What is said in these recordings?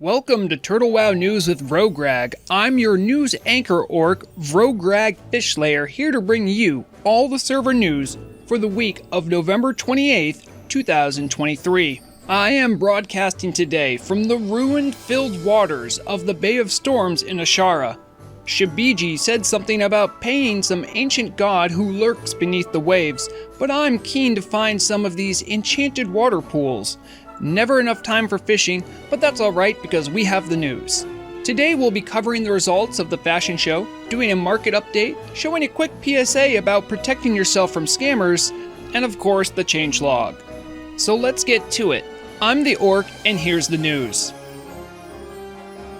Welcome to Turtle WoW News with Vrograg. I'm your news anchor orc, Vrograg Fishlayer, here to bring you all the server news for the week of November 28th, 2023. I am broadcasting today from the ruin-filled waters of the Bay of Storms in Ashara. Shibiji said something about paying some ancient god who lurks beneath the waves, but I'm keen to find some of these enchanted water pools. Never enough time for fishing, but that's alright because we have the news. Today we'll be covering the results of the fashion show, doing a market update, showing a quick PSA about protecting yourself from scammers, and of course the changelog. So let's get to it. I'm the orc and here's the news.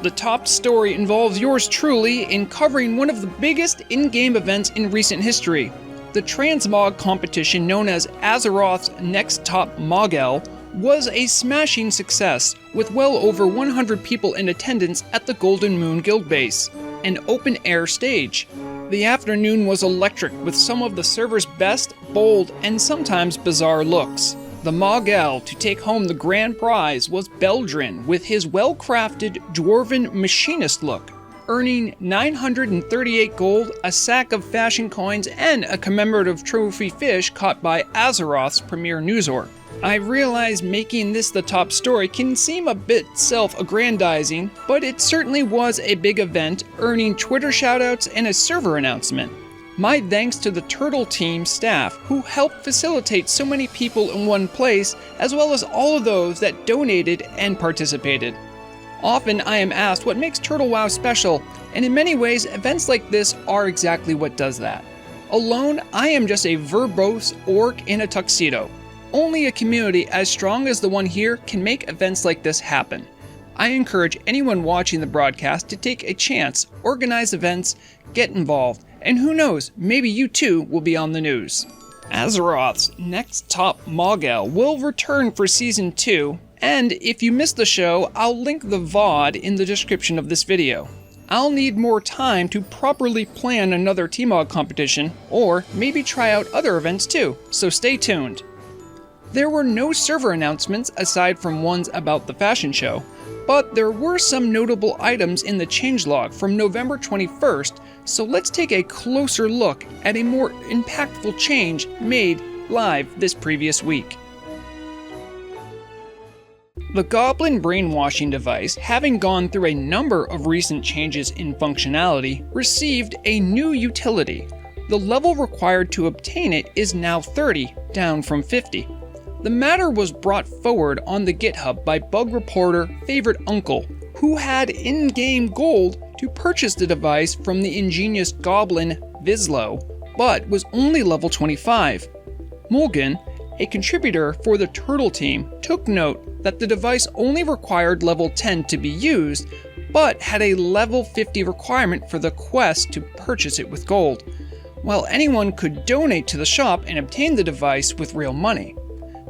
The top story involves yours truly in covering one of the biggest in-game events in recent history. The transmog competition known as Azeroth's Next Top Mog-el was a smashing success, with well over 100 people in attendance at the Golden Moon Guild base, an open-air stage. The afternoon was electric with some of the server's best, bold, and sometimes bizarre looks. The Mog-el to take home the grand prize was Beldrin with his well-crafted Dwarven machinist look, earning 938 gold, a sack of fashion coins, and a commemorative trophy fish caught by Azeroth's premier news orc. I realize making this the top story can seem a bit self-aggrandizing, but it certainly was a big event, earning Twitter shoutouts and a server announcement. My thanks to the Turtle team staff who helped facilitate so many people in one place, as well as all of those that donated and participated. Often I am asked what makes Turtle WoW special, and in many ways events like this are exactly what does that. Alone, I am just a verbose orc in a tuxedo. Only a community as strong as the one here can make events like this happen. I encourage anyone watching the broadcast to take a chance, organize events, get involved, and who knows, maybe you too will be on the news. Azeroth's Next Top Mog-el will return for Season 2, and if you missed the show, I'll link the VOD in the description of this video. I'll need more time to properly plan another T-Mog competition, or maybe try out other events too, so stay tuned. There were no server announcements aside from ones about the fashion show, but there were some notable items in the changelog from November 21st, so let's take a closer look at a more impactful change made live this previous week. The Goblin brainwashing device, having gone through a number of recent changes in functionality, received a new utility. The level required to obtain it is now 30, down from 50. The matter was brought forward on the GitHub by bug reporter Favorite Uncle, who had in-game gold to purchase the device from the ingenious goblin Vizlo, but was only level 25. Mog-el, a contributor for the Turtle team, took note that the device only required level 10 to be used, but had a level 50 requirement for the quest to purchase it with gold, while anyone could donate to the shop and obtain the device with real money.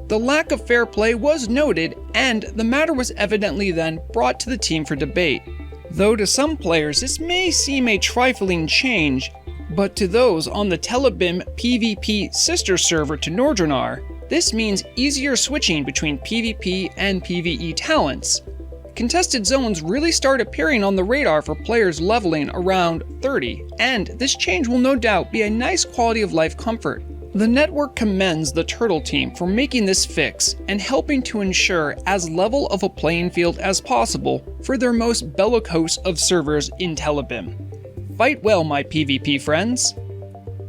The lack of fair play was noted, and the matter was evidently then brought to the team for debate. Though to some players this may seem a trifling change, but to those on the Telebim PvP sister server to Nordrenar, this means easier switching between PvP and PvE talents. Contested zones really start appearing on the radar for players leveling around 30, and this change will no doubt be a nice quality of life comfort. The network commends the Turtle team for making this fix and helping to ensure as level of a playing field as possible for their most bellicose of servers in Telebim. Fight well, my PvP friends!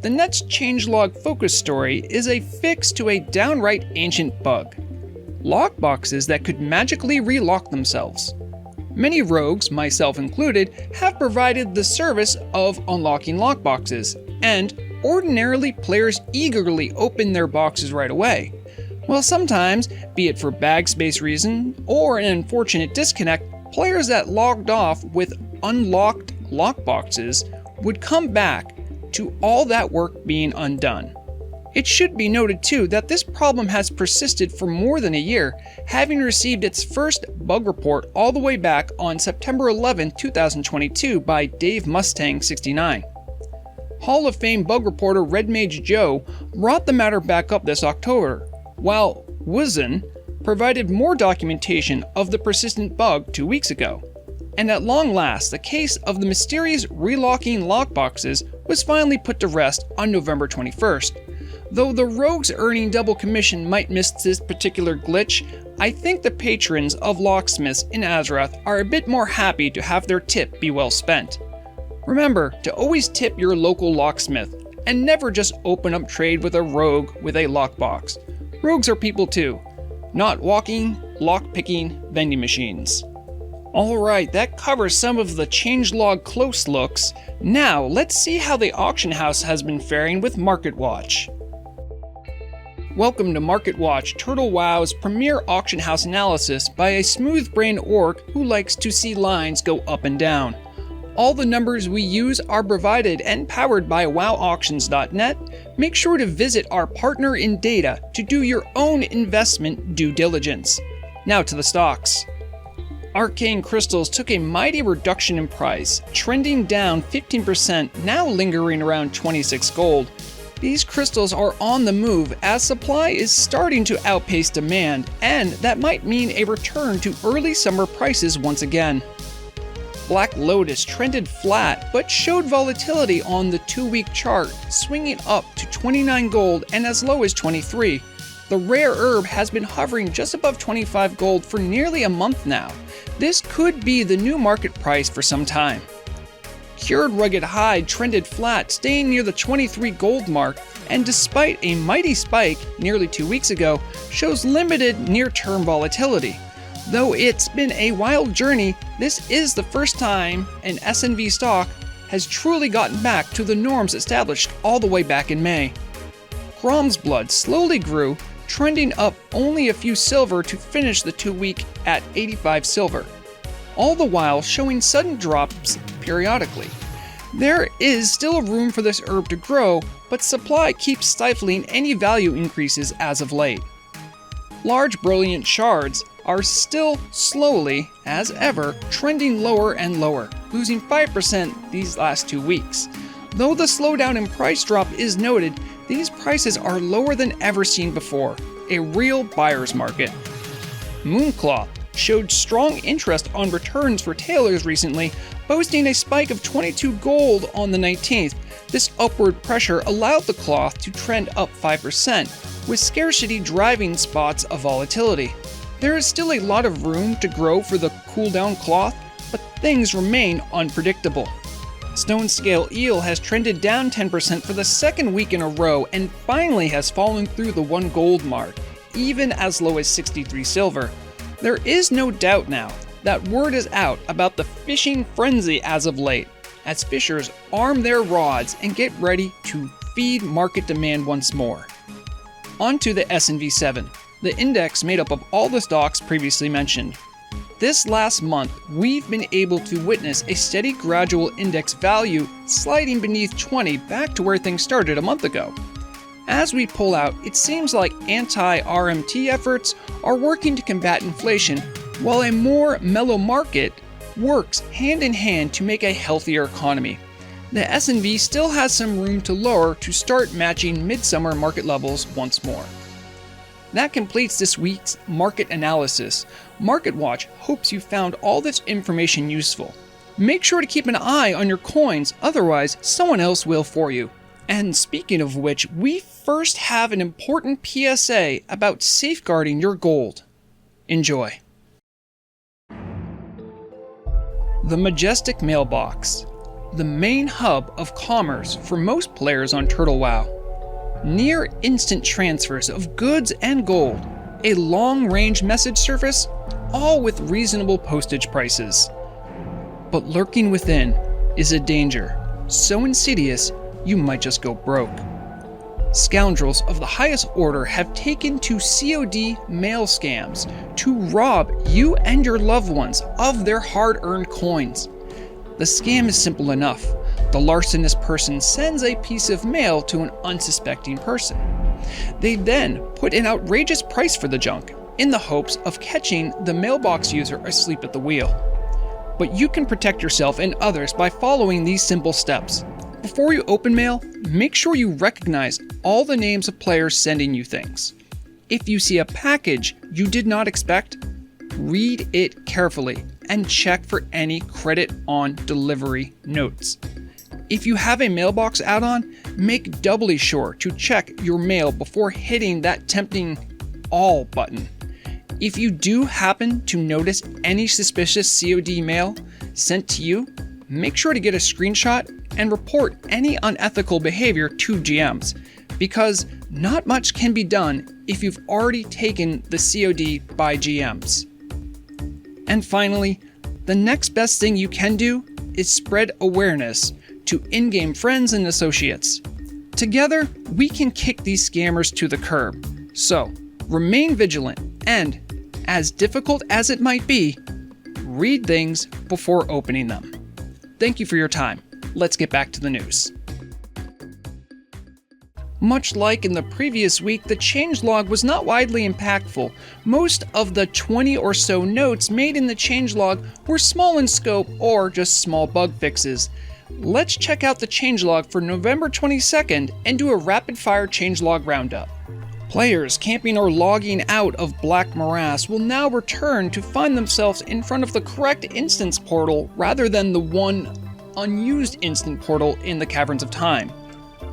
The next changelog focus story is a fix to a downright ancient bug: lockboxes that could magically relock themselves. Many rogues, myself included, have provided the service of unlocking lockboxes, and ordinarily players eagerly open their boxes right away. Well, sometimes, be it for bag space reason or an unfortunate disconnect, players that logged off with unlocked lockboxes would come back to all that work being undone. It should be noted too that this problem has persisted for more than a year, having received its first bug report all the way back on September 11, 2022 by Dave Mustang 69. Hall of Fame bug reporter Red Mage Joe brought the matter back up this October, while Wuzen provided more documentation of the persistent bug 2 weeks ago. And at long last, the case of the mysterious relocking lockboxes was finally put to rest on November 21st. Though the rogues earning double commission might miss this particular glitch, I think the patrons of locksmiths in Azeroth are a bit more happy to have their tip be well spent. Remember to always tip your local locksmith, and never just open up trade with a rogue with a lockbox. Rogues are people too, not walking, lock-picking vending machines. Alright, that covers some of the changelog close looks. Now, let's see how the auction house has been faring with Market Watch. Welcome to Market Watch, Turtle WoW's premier auction house analysis by a smooth-brained orc who likes to see lines go up and down. All the numbers we use are provided and powered by wowauctions.net. Make sure to visit our partner in data to do your own investment due diligence. Now to the stocks. Arcane crystals took a mighty reduction in price, trending down 15%, now lingering around 26 gold. These crystals are on the move as supply is starting to outpace demand, and that might mean a return to early summer prices once again. Black Lotus trended flat but showed volatility on the 2-week chart, swinging up to 29 gold and as low as 23. The rare herb has been hovering just above 25 gold for nearly a month now. This could be the new market price for some time. Cured Rugged Hide trended flat, staying near the 23 gold mark, and despite a mighty spike nearly 2 weeks ago, shows limited near-term volatility. Though it's been a wild journey, this is the first time an SNV stock has truly gotten back to the norms established all the way back in May. Grom's Blood slowly grew, trending up only a few silver to finish the 2-week at 85 silver, all the while showing sudden drops periodically. There is still room for this herb to grow, but supply keeps stifling any value increases as of late. Large Brilliant Shards are still slowly, as ever, trending lower and lower, losing 5% these last 2 weeks. Though the slowdown in price drop is noted, these prices are lower than ever seen before, a real buyer's market. Mooncloth showed strong interest on returns for tailors recently, boasting a spike of 22 gold on the 19th. This upward pressure allowed the cloth to trend up 5%, with scarcity driving spots of volatility. There is still a lot of room to grow for the cooldown cloth, but things remain unpredictable. Stone Scale Eel has trended down 10% for the second week in a row and finally has fallen through the 1 gold mark, even as low as 63 silver. There is no doubt now that word is out about the fishing frenzy as of late, as fishers arm their rods and get ready to feed market demand once more. On to the SNV7, the index made up of all the stocks previously mentioned. This last month, we've been able to witness a steady gradual index value sliding beneath 20 back to where things started a month ago. As we pull out, it seems like anti-RMT efforts are working to combat inflation, while a more mellow market works hand in hand to make a healthier economy. The SNV still has some room to lower to start matching midsummer market levels once more. That completes this week's market analysis. Market Watch hopes you found all this information useful. Make sure to keep an eye on your coins, otherwise someone else will for you. And speaking of which, we first have an important PSA about safeguarding your gold. Enjoy. The Majestic Mailbox, the main hub of commerce for most players on Turtle WoW. Near instant transfers of goods and gold, a long-range message service, all with reasonable postage prices. But lurking within is a danger so insidious you might just go broke. Scoundrels of the highest order have taken to COD mail scams to rob you and your loved ones of their hard-earned coins. The scam is simple enough. The larcenous person sends a piece of mail to an unsuspecting person. They then put an outrageous price for the junk, in the hopes of catching the mailbox user asleep at the wheel. But you can protect yourself and others by following these simple steps. Before you open mail, make sure you recognize all the names of players sending you things. If you see a package you did not expect, read it carefully and check for any credit on delivery notes. If you have a mailbox add-on, make doubly sure to check your mail before hitting that tempting all button. If you do happen to notice any suspicious COD mail sent to you, make sure to get a screenshot and report any unethical behavior to GMs, because not much can be done if you've already taken the COD by GMs. And finally, the next best thing you can do is spread awareness to in-game friends and associates. Together, we can kick these scammers to the curb. So, remain vigilant and, as difficult as it might be, read things before opening them. Thank you for your time. Let's get back to the news. Much like in the previous week, the changelog was not widely impactful. Most of the 20 or so notes made in the changelog were small in scope or just small bug fixes. Let's check out the changelog for November 22nd and do a rapid-fire changelog roundup. Players camping or logging out of Black Morass will now return to find themselves in front of the correct instance portal rather than the one unused instant portal in the Caverns of Time.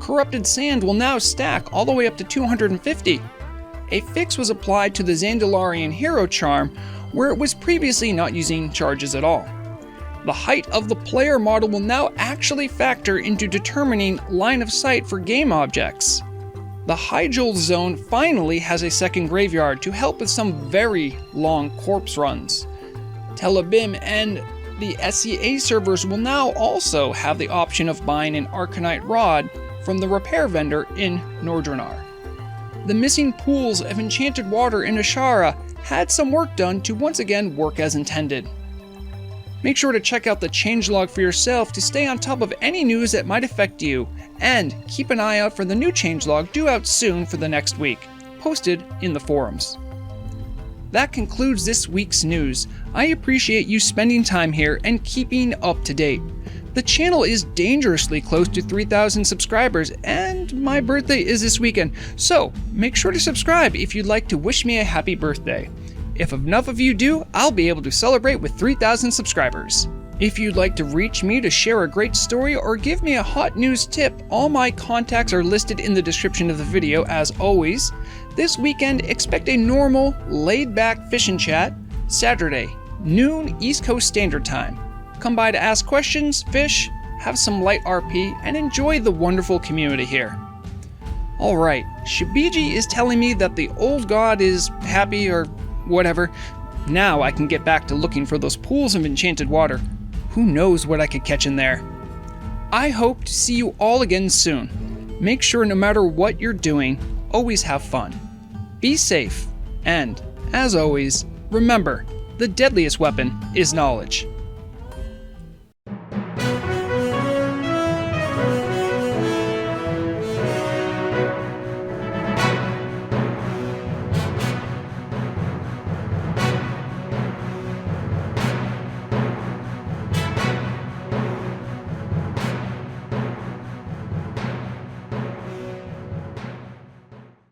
Corrupted sand will now stack all the way up to 250. A fix was applied to the Zandalarian hero charm, where it was previously not using charges at all. The height of the player model will now actually factor into determining line of sight for game objects. The Hyjal zone finally has a second graveyard to help with some very long corpse runs. Telebim and the SCA servers will now also have the option of buying an Arcanite Rod from the repair vendor in Nordranar. The missing pools of enchanted water in Ashara had some work done to once again work as intended. Make sure to check out the changelog for yourself to stay on top of any news that might affect you, and keep an eye out for the new changelog due out soon for the next week, posted in the forums. That concludes this week's news. I appreciate you spending time here and keeping up to date. The channel is dangerously close to 3,000 subscribers, and my birthday is this weekend, so make sure to subscribe if you'd like to wish me a happy birthday. If enough of you do, I'll be able to celebrate with 3,000 subscribers. If you'd like to reach me to share a great story or give me a hot news tip, all my contacts are listed in the description of the video as always. This weekend, expect a normal, laid-back fish and chat, Saturday, noon East Coast Standard Time. Come by to ask questions, fish, have some light RP, and enjoy the wonderful community here. Alright, Shibiji is telling me that the old god is happy or whatever. Now I can get back to looking for those pools of enchanted water. Who knows what I could catch in there? I hope to see you all again soon. Make sure no matter what you're doing, always have fun. Be safe, and, as always, remember, the deadliest weapon is knowledge.